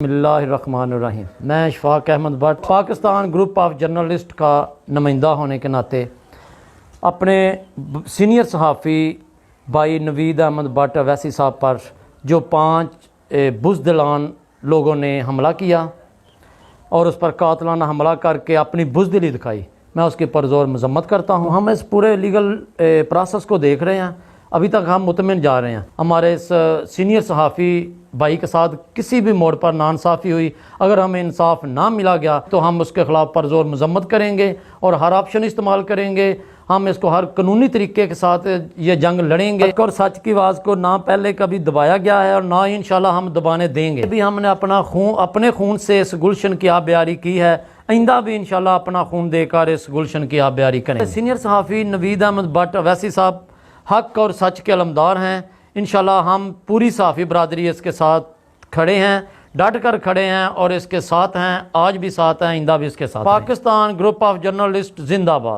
بسم اللہ الرحمن الرحیم۔ میں Ashfaq Ahmed Butt Pakistan group of journalist کا نمائندہ ہونے کے ناطے اپنے سینئر صحافی بھائی نوید احمد بٹ اویسی صاحب پر جو 5 بزدلان لوگوں نے حملہ کیا اور اس پر قاتلانہ حملہ کر کے اپنی بزدلی دکھائی، میں اس کی پرزور مذمت کرتا ہوں۔ ہم اس پورے لیگل پروسیس کو دیکھ رہے ہیں، ابھی تک ہم مطمئن جا رہے ہیں۔ ہمارے اس سینئر صحافی بھائی کے ساتھ کسی بھی موڑ پر ناانصافی ہوئی، اگر ہمیں انصاف نہ ملا گیا تو ہم اس کے خلاف پرزور مذمت کریں گے اور ہر آپشن استعمال کریں گے۔ ہم اس کو ہر قانونی طریقے کے ساتھ یہ جنگ لڑیں گے اور سچ کی آواز کو نہ پہلے کبھی دبایا گیا ہے اور نہ ہی انشاءاللہ ہم دبانے دیں گے۔ ابھی ہم نے اپنے خون سے اس گلشن کی آب بیاری کی ہے، آئندہ بھی انشاءاللہ اپنا خون دے کر اس گلشن کی آب بیاری کریں۔ سینئر صحافی نوید احمد بٹ اویسی صاحب حق اور سچ کے علمدار ہیں، انشاءاللہ ہم پوری صحافی برادری اس کے ساتھ کھڑے ہیں، ڈٹ کر کھڑے ہیں اور اس کے ساتھ ہیں، آج بھی ساتھ ہیں، آئندہ بھی اس کے ساتھ ہیں۔ پاکستان گروپ آف جرنلسٹ زندہ باد۔